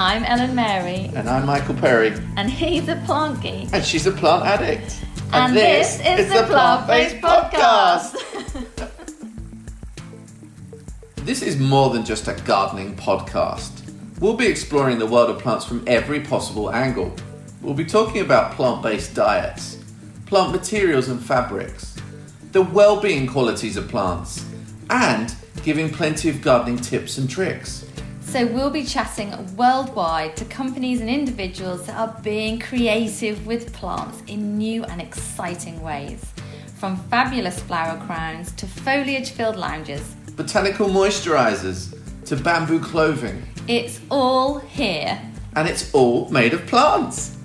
I'm Ellen Mary. And I'm Michael Perry. And he's a plant geek. And she's a plant addict. And this is the Plant-Based Podcast. This is more than just a gardening podcast. We'll be exploring the world of plants from every possible angle. We'll be talking about plant-based diets, plant materials and fabrics, the well-being qualities of plants, and giving plenty of gardening tips and tricks. So we'll be chatting worldwide to companies and individuals that are being creative with plants in new and exciting ways. From fabulous flower crowns to foliage-filled lounges. Botanical moisturisers to bamboo clothing. It's all here. And it's all made of plants.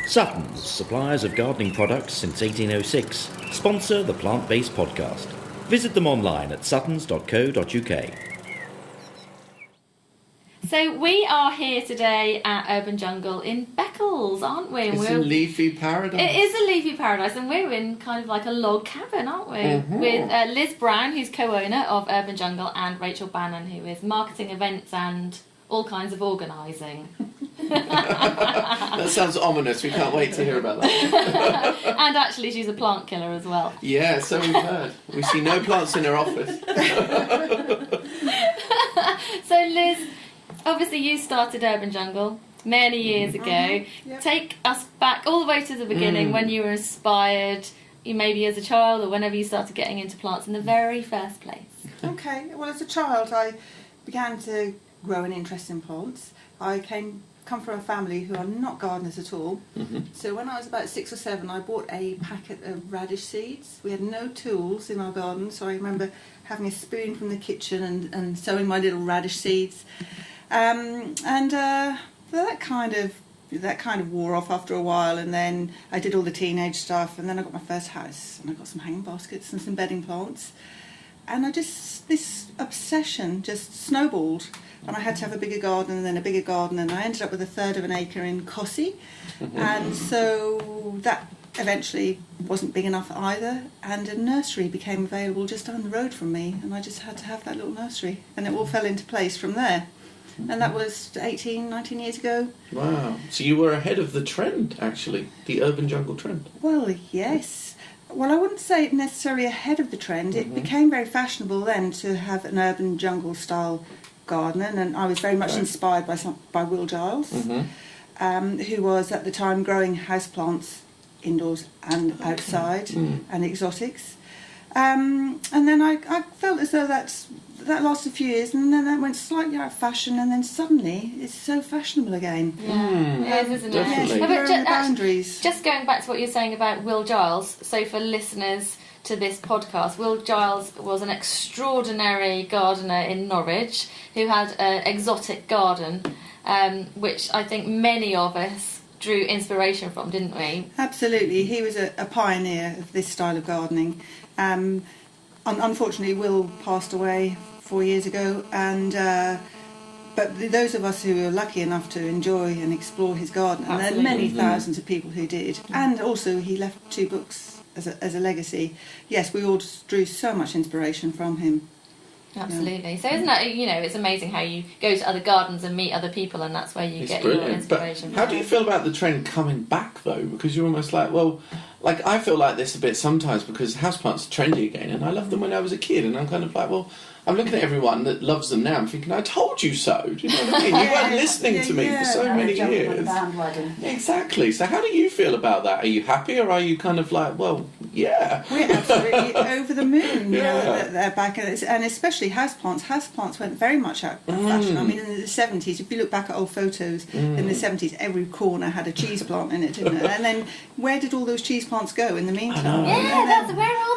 Suttons, suppliers of gardening products since 1806, sponsor the Plant-Based Podcast. Visit them online at suttons.co.uk. So we are here today at Urban Jungle in Beccles, aren't we? It's a leafy paradise. It is a leafy paradise, and we're in kind of like a log cabin, aren't we? Mm-hmm. With Liz Browne, who's co-owner of Urban Jungle, and Rachel Bannon, who is marketing, events and all kinds of organising. That sounds ominous. We can't wait to hear about that. And actually she's a plant killer as well. Yeah, so we've heard. We see no plants in her office. So Liz, obviously you started Urban Jungle many years ago. Yep. Take us back all the way to the beginning when you were inspired, maybe as a child or whenever you started getting into plants in the very first place. Okay, well, as a child I began to grow an interest in plants. I come from a family who are not gardeners at all. Mm-hmm. So when I was about 6 or 7, I bought a packet of radish seeds. We had no tools in our garden, so I remember having a spoon from the kitchen and sowing my little radish seeds. That kind of wore off after a while, and then I did all the teenage stuff, and then I got my first house, and I got some hanging baskets and some bedding plants, and this obsession just snowballed, and I had to have a bigger garden and then a bigger garden, and I ended up with a third of an acre in Cossey, and so that eventually wasn't big enough either, and a nursery became available just down the road from me, and I just had to have that little nursery, and it all fell into place from there. And that was 18, 19 years ago. Wow. So you were ahead of the trend, actually, the urban jungle trend. Well, yes. Well, I wouldn't say it necessarily ahead of the trend. It became very fashionable then to have an urban jungle style garden, and I was very much inspired by Will Giles, who was at the time growing houseplants indoors and outside and exotics. And then I felt as though that lasted a few years, and then that went slightly out of fashion, and then suddenly it's so fashionable again. Yeah, it is, isn't it? Definitely. But Blurring the boundaries. Just going back to what you're saying about Will Giles, so for listeners to this podcast, Will Giles was an extraordinary gardener in Norwich who had an exotic garden, which I think many of us drew inspiration from, didn't we? Absolutely. He was a pioneer of this style of gardening. Unfortunately, Will passed away 4 years ago, and but those of us who were lucky enough to enjoy and explore his garden, and there are many thousands of people who did, and also he left 2 books as a legacy. Yes, we all drew so much inspiration from him. Absolutely. So isn't that, it's amazing how you go to other gardens and meet other people, and that's where you get brilliant. your inspiration. But how do you feel about the trend coming back, though? Because you're almost like, like I feel like this a bit sometimes because houseplants are trendy again, and I loved them when I was a kid, and I'm kind of like, I'm looking at everyone that loves them now. I'm thinking, I told you so. Do you know what I mean? You weren't listening to me for so many years. Exactly. So how do you feel about that? Are you happy, or are you kind of like, yeah? We're absolutely over the moon, that they're back, and especially houseplants. Houseplants went very much out of fashion. I mean, in the 70s, if you look back at old photos, in the 70s, every corner had a cheese plant in it, didn't it? And then where did all those cheese plants go in the meantime? Yeah, where are they?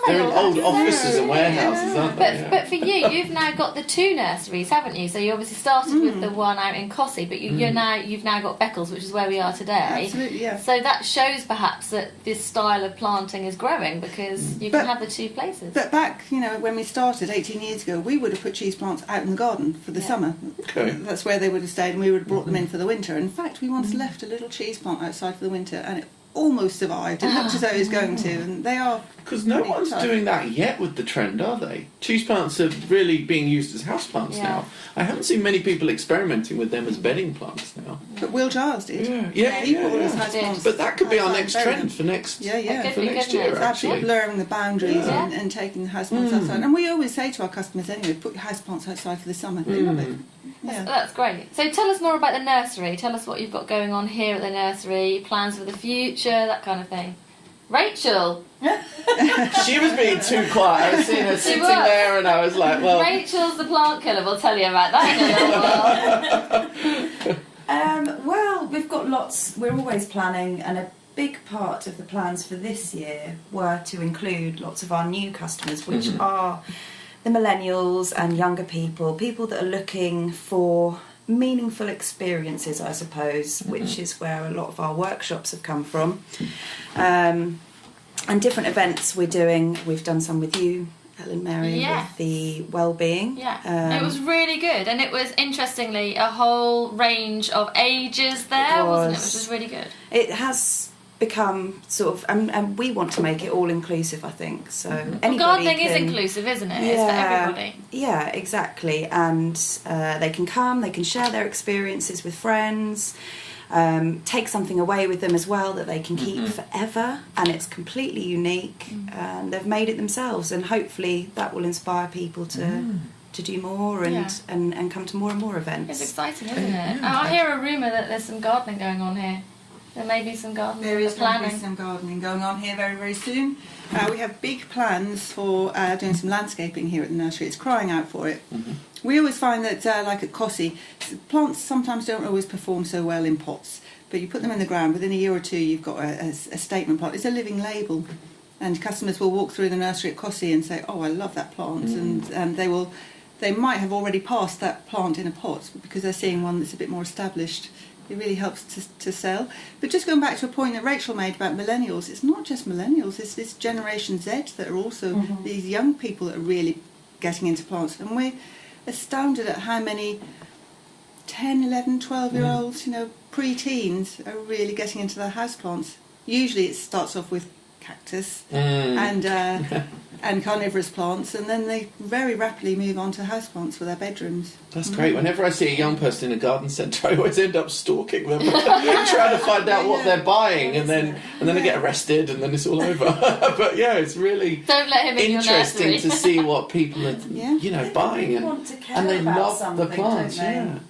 They're in old offices and warehouses, aren't they? But for you, you've now got the 2 nurseries, haven't you? So you obviously started with the one out in Cossey, but you've now got Beccles, which is where we are today. Absolutely, yeah. So that shows perhaps that this style of planting is growing because you can have the 2 places. But back, when we started 18 years ago, we would have put cheese plants out in the garden for the summer. Okay. That's where they would have stayed, and we would have brought them in for the winter. In fact, we once left a little cheese plant outside for the winter, and it almost survived. It looked as though it was going to, and they are. Because no one's doing that yet with the trend, are they? Cheese plants are really being used as houseplants now. I haven't seen many people experimenting with them as bedding plants now. But Will Giles did. He bought his houseplants. But that could be our next outside, trend for next Could for be, next couldn't year, it? It's actually. blurring the boundaries Yeah. and taking the houseplants outside. And we always say to our customers anyway, put your houseplants outside for the summer. They love it. Yeah. That's great. So tell us more about the nursery. Tell us what you've got going on here at the nursery, plans for the future, that kind of thing. Rachel. She was being too quiet. I was seeing her sitting was. there, and I was like, well. Rachel's the plant killer. We'll tell you about that in a little while. Well, we've got lots. We're always planning, and a big part of the plans for this year were to include lots of our new customers, which are the millennials and younger people that are looking for meaningful experiences, I suppose, which is where a lot of our workshops have come from. And different events we're doing. We've done some with you, Ellen Mary, with the well-being. Yeah, it was really good, and it was, interestingly, a whole range of ages there, wasn't it? Which was really good. It has become sort of, and we want to make it all inclusive, I think. So anybody Gardening is can- inclusive, isn't it? It's for everybody. Yeah, exactly. And they can come, they can share their experiences with friends, take something away with them as well that they can keep forever, and it's completely unique, and they've made it themselves, and hopefully that will inspire people to do more and come to more and more events. It's exciting, isn't it? I hear a rumour that there's some gardening going on here. There may be some gardening. There is planning. some gardening going on here very, very soon. We have big plans for doing some landscaping here at the nursery. It's crying out for it. We always find that, like at Cossey, plants sometimes don't always perform so well in pots, but you put them in the ground, within a year or two you've got a statement plant. It's a living label, and customers will walk through the nursery at Cossey and say, oh, I love that plant, and they might have already passed that plant in a pot because they're seeing one that's a bit more established. It really helps to sell. But just going back to a point that Rachel made about millennials, it's not just millennials, it's this Generation Z that are also these young people that are really getting into plants. And we're astounded at how many 10, 11, 12-year-olds, pre-teens, are really getting into their houseplants. Usually it starts off with cactus and carnivorous plants, and then they very rapidly move on to houseplants for their bedrooms. That's great. Whenever I see a young person in a garden centre, I always end up stalking them, trying to find out what they're buying, and then I get arrested, and then it's all over. But yeah, it's really Don't let him in your interesting nursery. to see what people are, buying, They want to care and they about love something, the plants. don't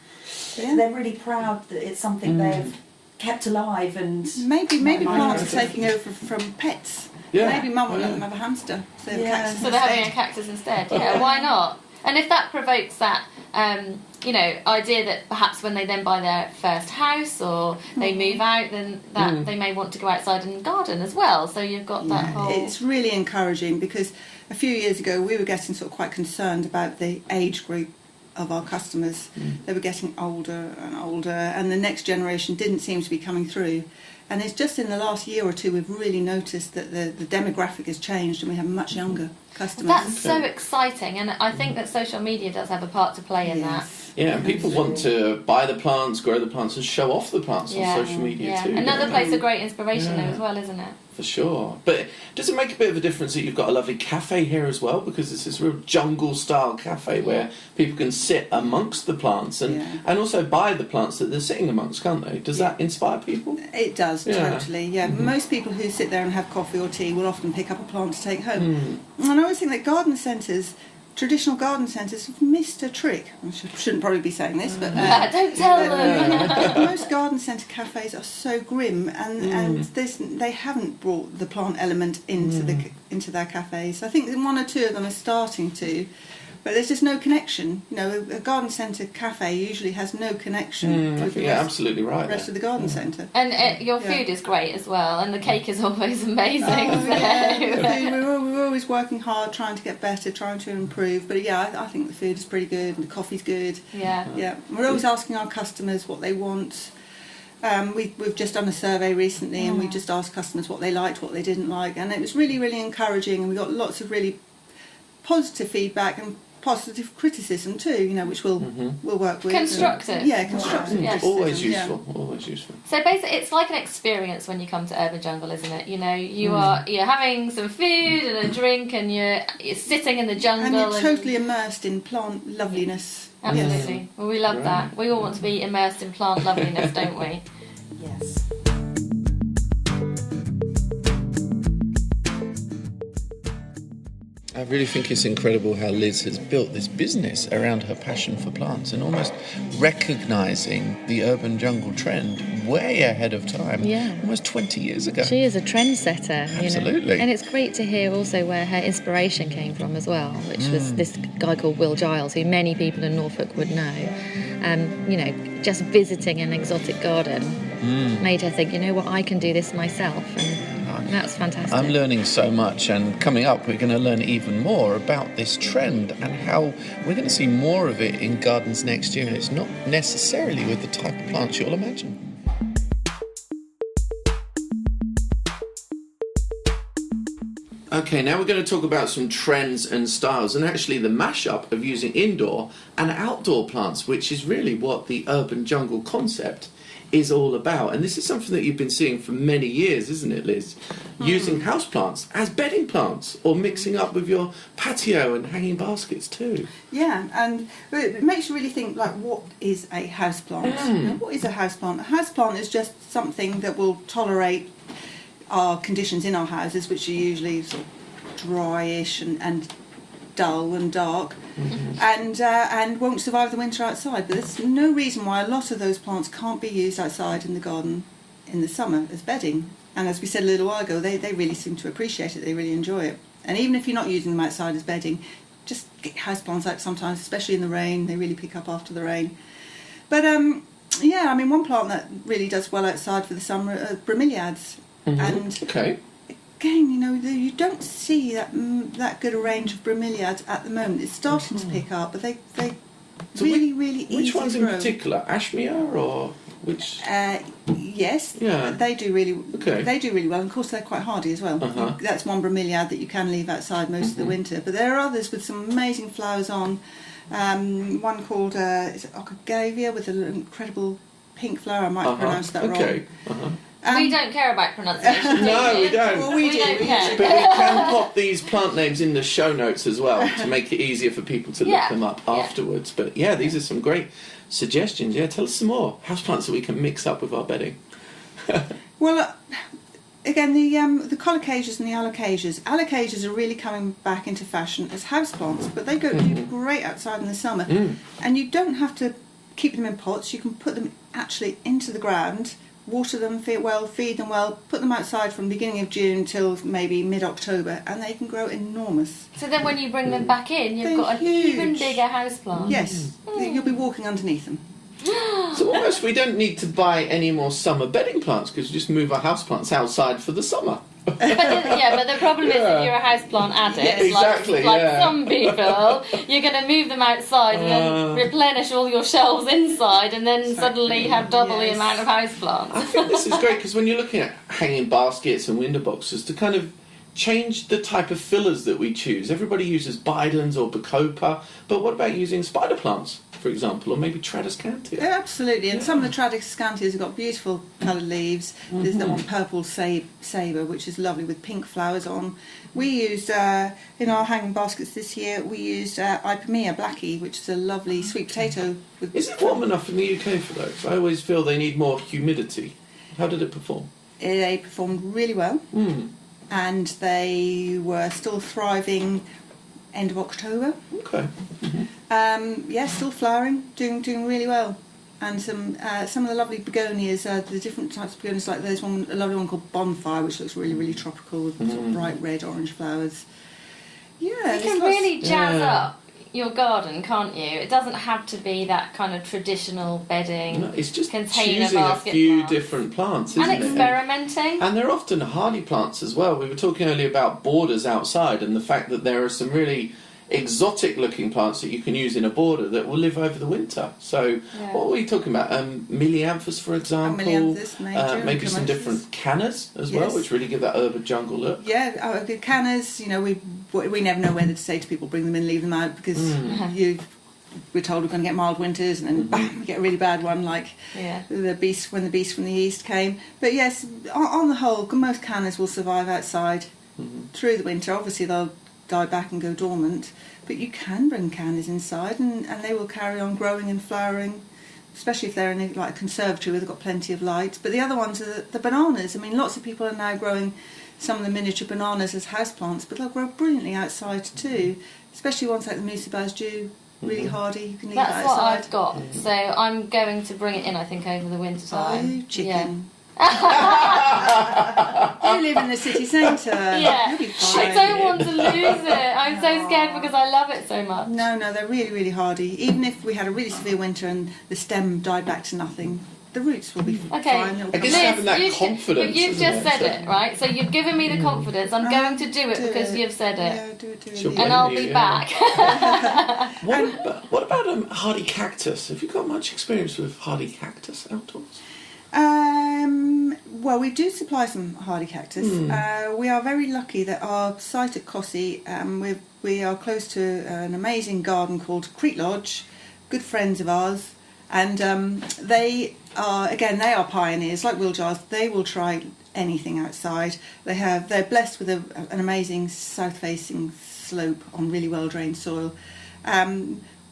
they? They're really proud that it's something they've kept alive, and Maybe plants are taking over from pets. Yeah. Maybe Mum will let them have a hamster. So they have cactus So they're having a instead. cactus instead. Yeah, why not? And if that provokes that, idea that perhaps when they then buy their first house or they move out, then that they may want to go outside and garden as well. So you've got that whole. It's really encouraging because a few years ago we were getting sort of quite concerned about the age group of our customers. They were getting older and older, and the next generation didn't seem to be coming through. And it's just in the last year or two we've really noticed that the demographic has changed and we have much younger customers. That's so exciting, and I think that social media does have a part to play in that. Yeah, and people want to buy the plants, grow the plants, and show off the plants on social media too. Another don't place they? of great inspiration though as well, isn't it? For sure. But does it make a bit of a difference that you've got a lovely cafe here as well? Because it's this real jungle-style cafe where people can sit amongst the plants and also buy the plants that they're sitting amongst, can't they? Does that inspire people? It does, totally, yeah. Most people who sit there and have coffee or tea will often pick up a plant to take home. And I always think that garden centres, traditional garden centres, have missed a trick. I shouldn't probably be saying this, but... Don't tell them! Most garden centre cafes are so grim, and they haven't brought the plant element into their cafes. I think one or two of them are starting to, but there's just no connection. A garden centre cafe usually has no connection with the absolutely right. rest of the garden centre. And your food is great as well, and the cake is always amazing. We're always working hard, trying to get better, trying to improve. But I think the food is pretty good, and the coffee's good. Yeah. We're always asking our customers what they want. We've just done a survey recently, and we just asked customers what they liked, what they didn't like, and it was really, really encouraging. And we got lots of really positive feedback, and positive criticism too, which we'll work with. Constructive. Constructive Yeah. criticism. Always yeah. useful. Always useful. So basically, it's like an experience when you come to Urban Jungle, isn't it? You're having some food and a drink, and you're sitting in the jungle, And you're totally immersed in plant loveliness. Absolutely. Yes. Well, we love that. We all want to be immersed in plant loveliness, don't we? Yes. I really think it's incredible how Liz has built this business around her passion for plants and almost recognising the urban jungle trend way ahead of time. Yeah. Almost 20 years ago. She is a trendsetter. Absolutely. And it's great to hear also where her inspiration came from as well, which was this guy called Will Giles, who many people in Norfolk would know. Just visiting an exotic garden made her think, what, I can do this myself. And that's fantastic. I'm learning so much, and coming up we're going to learn even more about this trend and how we're going to see more of it in gardens next year, and it's not necessarily with the type of plants you'll imagine. Okay, now we're going to talk about some trends and styles, and actually the mashup of using indoor and outdoor plants, which is really what the urban jungle concept is all about. And this is something that you've been seeing for many years, isn't it, Liz? Using houseplants as bedding plants, or mixing up with your patio and hanging baskets too. Yeah, and it makes you really think, what is a houseplant? What is a houseplant? A houseplant is just something that will tolerate our conditions in our houses, which are usually sort of dryish and dull and dark, and won't survive the winter outside. But there's no reason why a lot of those plants can't be used outside in the garden in the summer as bedding. And as we said a little while ago, they really seem to appreciate it. They really enjoy it. And even if you're not using them outside as bedding, just get houseplants out sometimes, especially in the rain. They really pick up after the rain. But one plant that really does well outside for the summer are bromeliads. And Okay. again, you don't see that good a range of bromeliads at the moment. It's starting to pick up, but they So really easy which ones to in grow. particular? Ashmere or which? Yes, Yeah. they do really. Okay. They do really well. And of course, they're quite hardy as well. That's one bromeliad that you can leave outside most of the winter. But there are others with some amazing flowers on. One called is it Octavia with an incredible pink flower. I might have pronounced that okay. wrong. We don't care about pronunciation. do No, we? we don't. Well, we do. don't care. But we can pop these plant names in the show notes as well to make it easier for people to look them up afterwards. But yeah, these are some great suggestions. Yeah, tell us some more houseplants that we can mix up with our bedding. Well, again, the colocasias and the alocasias. Alocasias are really coming back into fashion as houseplants, but they do great outside in the summer. And you don't have to keep them in pots. You can put them actually into the ground, water them, feed them well, put them outside from the beginning of June till maybe mid-October, and they can grow enormous. So then when you bring them back in, you've They're got an even huge. bigger houseplant. Yes, you'll be walking underneath them. So almost we don't need to buy any more summer bedding plants because we just move our houseplants outside for the summer. But the problem is if you're a houseplant addict, Yeah, exactly, like yeah. some people, you're going to move them outside and then replenish all your shelves inside, and then suddenly have double the amount of houseplants. I think this is great because when you're looking at hanging baskets and window boxes, to kind of change the type of fillers that we choose. Everybody uses Bidens or Bacopa, but what about using spider plants, for example, or maybe Tradescantia? Yeah, absolutely, and some of the Tradescantias have got beautiful coloured leaves. There's the one purple sabre, which is lovely with pink flowers on. We used, in our hanging baskets this year, we used Ipomea blackie, which is a lovely sweet potato. Is it warm enough in the UK for those? I always feel they need more humidity. How did it perform? They performed really well, and they were still thriving end of October. Okay. Still flowering, doing really well. And some of the lovely begonias, the different types of begonias, like there's a lovely one called Bonfire, which looks really, really tropical with sort of bright red, orange flowers. Yeah, You can really jazz up your garden, can't you? It doesn't have to be that kind of traditional bedding. No, it's just container choosing a basket few plants. different plants, isn't And it? experimenting. And they're often hardy plants as well. We were talking earlier about borders outside and the fact that there are some really exotic looking plants that you can use in a border that will live over the winter. So what were we talking about? Milianthus, for example. Milianthus, major, maybe some clematis. different cannas as well, Yes. which really give that urban jungle look. Yeah, the cannas, we we never know whether to say to people, bring them in, leave them out, because we're told we're going to get mild winters, and then bam, we get a really bad one, like the beast when the beast from the east came. But yes, on the whole, most cannas will survive outside through the winter. Obviously, they'll die back and go dormant, but you can bring cannas inside, and they will carry on growing and flowering, especially if they're in a conservatory where they've got plenty of light. But the other ones are the bananas. I mean, lots of people are now growing some of the miniature bananas as houseplants, but they'll grow brilliantly outside too, especially ones like the Musibas do, really hardy. You can leave That's it what outside. I've got. So I'm going to bring it in, I think, over the winter time. Oh, chicken. Yeah. You live in the city centre. Yeah. You'll be fine. I don't want to lose it. I'm so scared because I love it so much. No, they're really, really hardy. Even if we had a really severe winter and the stem died back to nothing, the roots will be Okay. fine. They'll I come guess back. having that you've, confidence. You've isn't just said So- it, right? So you've given me the confidence. I'm going to do it Do because it. you've said it. Yeah, do it. She'll And blame I'll you, be yeah. back. What about hardy cactus? Have you got much experience with hardy cactus outdoors? Well, we do supply some hardy cactus. We are very lucky that our site at Cossey, we are close to an amazing garden called Creek Lodge, good friends of ours, and they are pioneers like Will Giles. They will try anything outside. They're blessed with an amazing south-facing slope on really well-drained soil.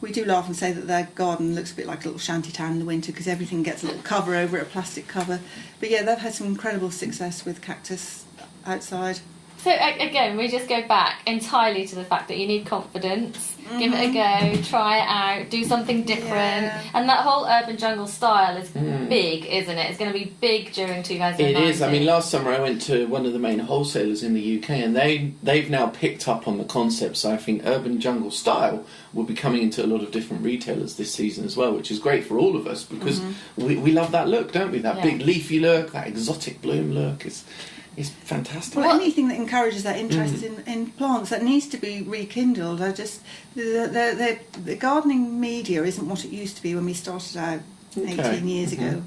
We do laugh and say that their garden looks a bit like a little shanty town in the winter because everything gets a little cover over it, a plastic cover. But yeah, they've had some incredible success with cactus outside. So again, we just go back entirely to the fact that you need confidence. Give it a go, try it out, do something different. Yeah. And that whole urban jungle style is big, isn't it? It's going to be big during 2019. It is. I mean, last summer I went to one of the main wholesalers in the UK, and they've now picked up on the concept. So I think urban jungle style will be coming into a lot of different retailers this season as well, which is great for all of us because we love that look, don't we? That big leafy look, that exotic bloom look is fantastic. Well, anything that encourages that interest in plants, that needs to be rekindled. The gardening media isn't what it used to be when we started out 18 years ago.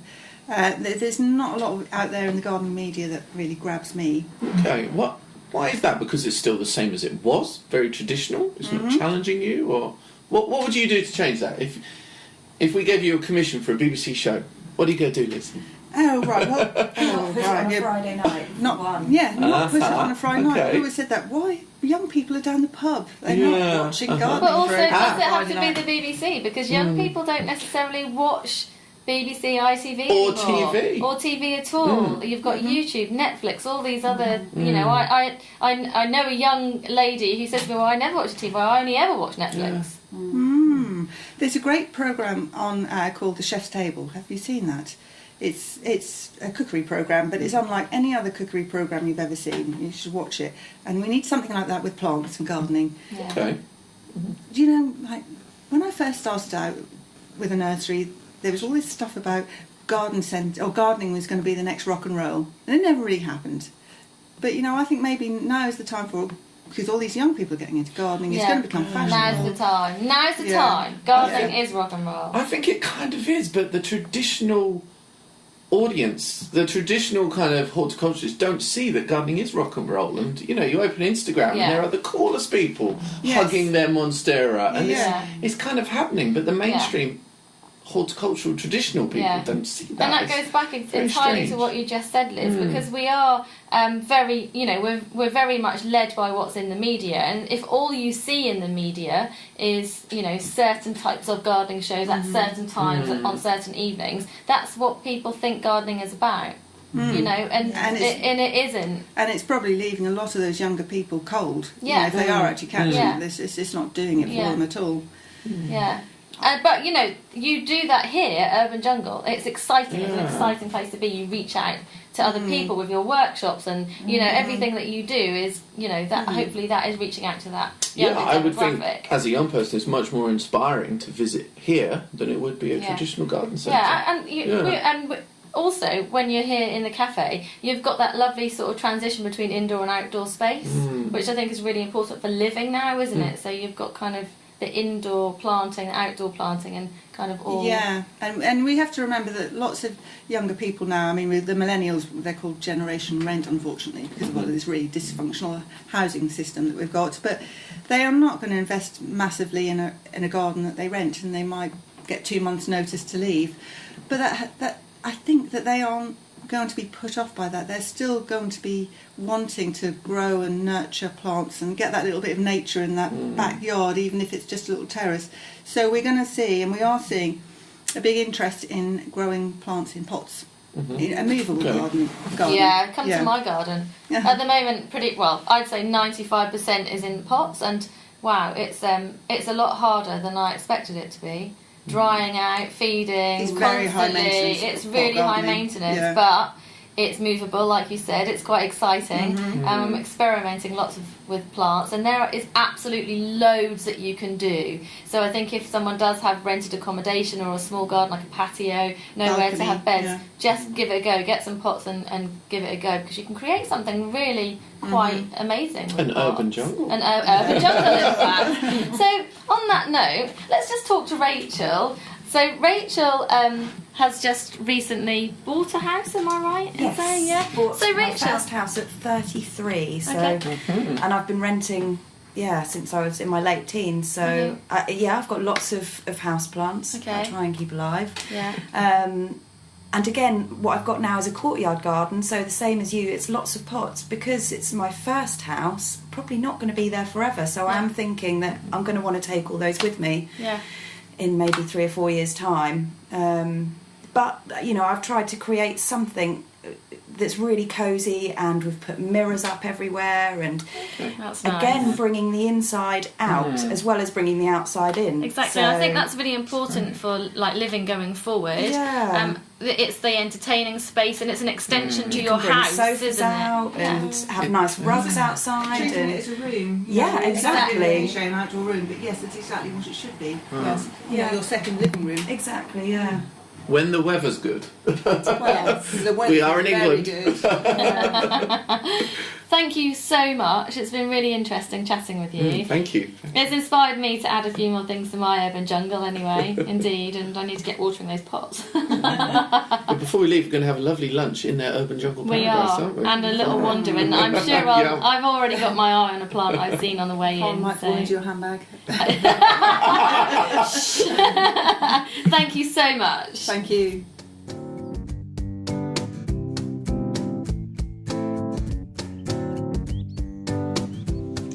There's not a lot out there in the gardening media that really grabs me. Okay, why is that? Because it's still the same as it was? Very traditional? It's not challenging you? Or what would you do to change that? If we gave you a commission for a BBC show, what are you going to do, Liz? Oh, right. Well, Push it on a Friday night. Not push it on a Friday night. Who said that? Why? Young people are down the pub. They're not watching gardening. But also, for a does it have Friday to night. be the BBC? Because young people don't necessarily watch BBC, ITV Or anymore. TV. Or TV at all. You've got YouTube, Netflix, all these other, you know, I know a young lady who says to me, well, I never watch TV, I only ever watch Netflix. There's a great programme on called The Chef's Table. Have you seen that? It's a cookery programme, but it's unlike any other cookery programme you've ever seen. You should watch it. And we need something like that with plants and gardening. Yeah. Okay. Do you know, like, when I first started out with a nursery, there was all this stuff about gardening was going to be the next rock and roll. And it never really happened. But, you know, I think maybe now is the time because all these young people are getting into gardening, it's going to become fashionable. Now's the time. Gardening is rock and roll. I think it kind of is, but the traditional audience, the traditional kind of horticulturists don't see that gardening is rock and roll. And, you know, you open Instagram and there are the coolest people hugging their Monstera. And it's kind of happening, but the mainstream horticultural traditional people don't see that. And that goes back entirely strange. to what you just said, Liz, because we are very, you know, we're very much led by what's in the media. And if all you see in the media is, you know, certain types of gardening shows at certain times on certain evenings, that's what people think gardening is about. You know, and it isn't. And it's probably leaving a lot of those younger people cold. Yeah. You know, if they are actually catching this, it's not doing it for Yeah. them at all. Yeah. But, you know, you do that here at Urban Jungle. It's exciting. It's an exciting place to be. You reach out to other people with your workshops and, you know, everything that you do is, you know, that hopefully that is reaching out to that younger I would think, demographic. as a young person, it's much more inspiring to visit here than it would be a traditional garden centre. And also, when you're here in the cafe, you've got that lovely sort of transition between indoor and outdoor space, which I think is really important for living now, isn't it? So you've got kind of the indoor planting, outdoor planting, and kind of all. Yeah, and we have to remember that lots of younger people now, I mean, with the millennials, they're called Generation Rent, unfortunately, because of all of this really dysfunctional housing system that we've got. But they are not going to invest massively in a garden that they rent, and they might get 2 months' notice to leave. But that I think that they aren't going to be put off by that. They're still going to be wanting to grow and nurture plants and get that little bit of nature in that backyard, even if it's just a little terrace. So we're going to see, and we are seeing, a big interest in growing plants in pots, in a movable garden. Yeah, come to my garden. At the moment, I'd say 95% is in pots, and wow, it's a lot harder than I expected it to be. Drying out, feeding, It's constantly. very high maintenance. It's really high maintenance, but it's movable, like you said. It's quite exciting. I'm experimenting lots with plants, and there is absolutely loads that you can do. So I think if someone does have rented accommodation or a small garden, like a patio, nowhere to have beds, just give it a go. Get some pots and give it a go, because you can create something really quite amazing. With urban jungle. An urban jungle, in fact. So on that note, let's just talk to Rachel. So Rachel has just recently bought a house, am I right in saying? Yeah. Bought So my Rachel, first house at 33, so Okay. and I've been renting since I was in my late teens. So I've got lots of houseplants. Okay. I try and keep alive. Yeah. And again, what I've got now is a courtyard garden, so the same as you, it's lots of pots. Because it's my first house, probably not going to be there forever, so I am thinking that I'm going to want to take all those with me in maybe 3 or 4 years' time. But, I've tried to create something that's really cosy, and we've put mirrors up everywhere, and That's again nice. bringing the inside out as well as bringing the outside in. Exactly, So, I think that's really important for living going forward. Yeah. It's the entertaining space, and it's an extension to you your can bring house, sofas isn't out it? and have nice rugs outside. Treating And it as a room. Yeah, exactly. It's an outdoor room, but yes, it's exactly what it should be. Yes. Your second living room. Exactly, yeah. When the weather's good. Well, the weather We are in is very England. good. Thank you so much. It's been really interesting chatting with you. Thank you. It's inspired me to add a few more things to my urban jungle anyway, indeed, and I need to get watering those pots. But before we leave, we're going to have a lovely lunch in their urban jungle We paradise, are, aren't we? and a little wander, and I'm sure Yeah. I've already got my eye on a plant I've seen on the way I in. might fall into your handbag. Thank you so much. Thank you.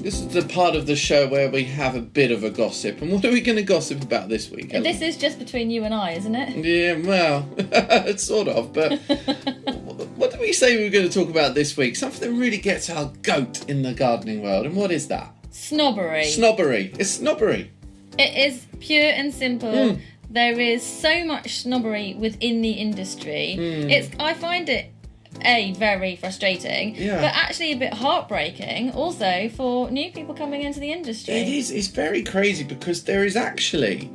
This is the part of the show where we have a bit of a gossip. And what are we going to gossip about this week, Ellen? This is just between you and I, isn't it? Yeah, well, it's sort of, but what did we say we were going to talk about this week? Something that really gets our goat in the gardening world, and what is that? Snobbery. Snobbery. It's snobbery. It is pure and simple. There is so much snobbery within the industry. I find it very frustrating, but actually a bit heartbreaking also for new people coming into the industry. It is. It's very crazy because there is actually,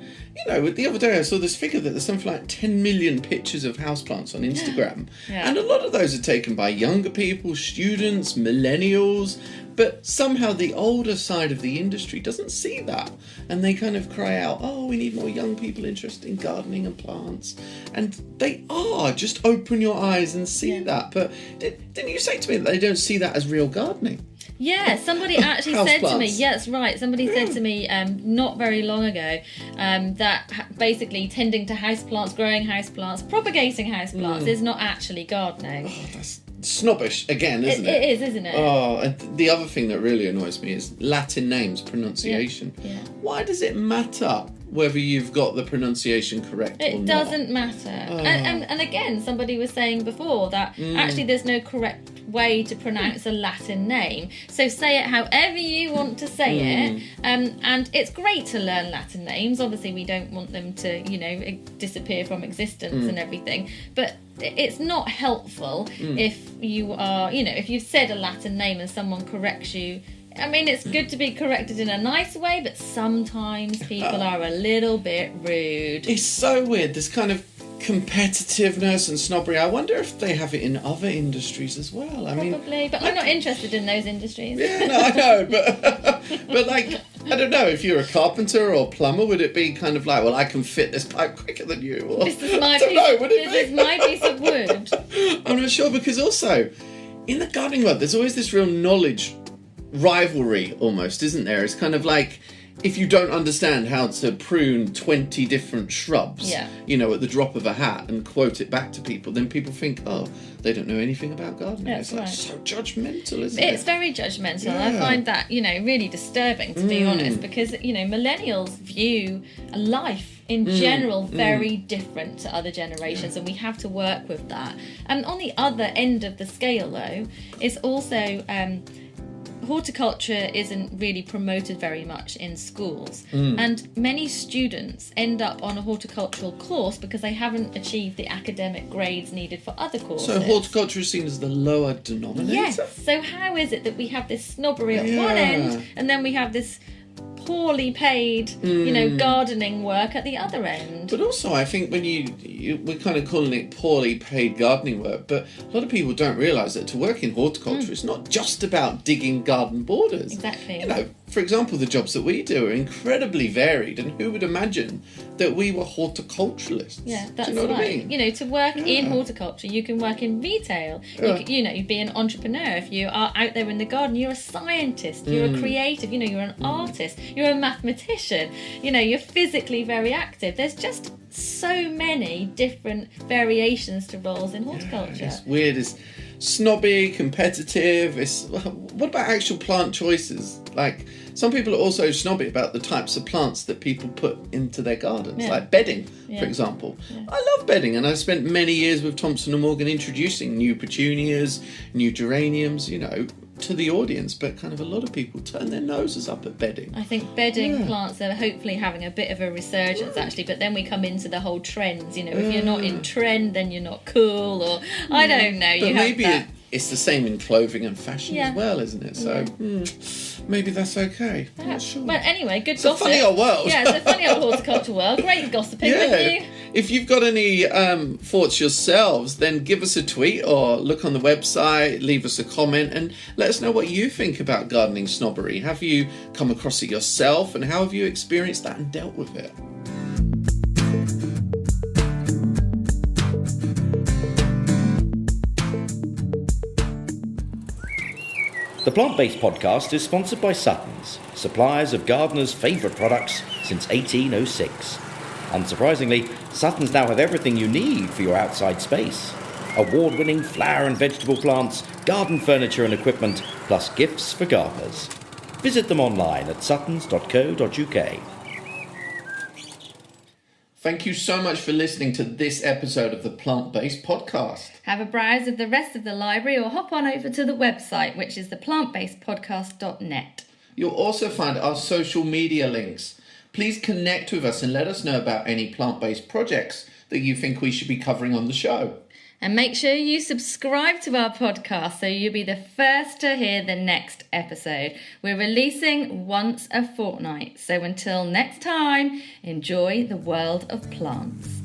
the other day I saw this figure that there's something like 10 million pictures of houseplants on Instagram. And a lot of those are taken by younger people, students, millennials, but somehow the older side of the industry doesn't see that. And they kind of cry out, oh, we need more young people interested in gardening and plants. And they are. Just open your eyes and see that. But didn't you say to me that they don't see that as real gardening? Yeah, somebody actually said to me, yes, right, somebody said to me not very long ago that basically tending to houseplants, growing houseplants, propagating houseplants is not actually gardening. Oh, that's snobbish again, isn't it? It is, isn't it? Oh, and the other thing that really annoys me is Latin names, pronunciation. Yeah. Why does it matter whether you've got the pronunciation correct or not? It doesn't matter. And again, somebody was saying before that actually there's no correct way to pronounce a Latin name. So say it however you want to say it. And it's great to learn Latin names. Obviously, we don't want them to, disappear from existence and everything. But it's not helpful if you are, if you've said a Latin name and someone corrects you. I mean, it's good to be corrected in a nice way, but sometimes people are a little bit rude. It's so weird, this kind of competitiveness and snobbery. I wonder if they have it in other industries as well. Probably, but I'm not interested in those industries. Yeah, no, I know, but I don't know, if you're a carpenter or plumber, would it be kind of like, well, I can fit this pipe quicker than you? Or, This is my I don't know, would it this be? is my piece of wood. I'm not sure, because also, in the gardening world, there's always this real knowledge rivalry almost, isn't there? It's kind of like, if you don't understand how to prune 20 different shrubs, Yeah. you know, at the drop of a hat and quote it back to people, then people think, oh, they don't know anything about gardening. That's It's like right. so judgmental, isn't It's it? very judgmental. Yeah. I find that, really disturbing, to be honest, because, millennials view life in general very different to other generations, and we have to work with that. And on the other end of the scale, though, is also horticulture isn't really promoted very much in schools, and many students end up on a horticultural course because they haven't achieved the academic grades needed for other courses. So horticulture is seen as the lower denominator? Yes. So how is it that we have this snobbery at Yeah. one end, and then we have this poorly paid, gardening work at the other end? But also, I think when we're kind of calling it poorly paid gardening work, but a lot of people don't realise that to work in horticulture, it's not just about digging garden borders. Exactly. For example, the jobs that we do are incredibly varied, and who would imagine that we were horticulturalists? Yeah, that's Do you know what I right. mean? To work in horticulture, you can work in retail. Yeah. You'd be an entrepreneur. If you are out there in the garden, you're a scientist, you're a creative, you're an artist, you're a mathematician, you're physically very active. There's just so many different variations to roles in horticulture. It's weird. It's snobby, competitive. What about actual plant choices? Like, some people are also snobby about the types of plants that people put into their gardens, Yeah. like bedding, Yeah. for example. I love bedding, and I've spent many years with Thompson & Morgan introducing new petunias, new geraniums, to the audience, but kind of a lot of people turn their noses up at bedding. I think bedding plants are hopefully having a bit of a resurgence, actually, but then we come into the whole trends. If you're not in trend, then you're not cool, or I don't know. But you maybe have that. it's the same in clothing and fashion Yeah. as well, isn't it? So maybe that's okay. I'm not sure. Well, anyway, good a gossip. funny old world. Yeah, it's a funny old horticulture world. Great gossiping with you. If you've got any thoughts yourselves, then give us a tweet or look on the website, leave us a comment, and let us know what you think about gardening snobbery. Have you come across it yourself, and how have you experienced that and dealt with it? The Plant-Based Podcast is sponsored by Suttons, suppliers of gardeners' favourite products since 1806. Unsurprisingly, Suttons now have everything you need for your outside space. Award-winning flower and vegetable plants, garden furniture and equipment, plus gifts for gardeners. Visit them online at suttons.co.uk. Thank you so much for listening to this episode of the Plant-Based Podcast. Have a browse of the rest of the library, or hop on over to the website, which is theplantbasedpodcast.net. You'll also find our social media links. Please connect with us and let us know about any plant-based projects that you think we should be covering on the show. And make sure you subscribe to our podcast so you'll be the first to hear the next episode. We're releasing once a fortnight. So until next time, enjoy the world of plants.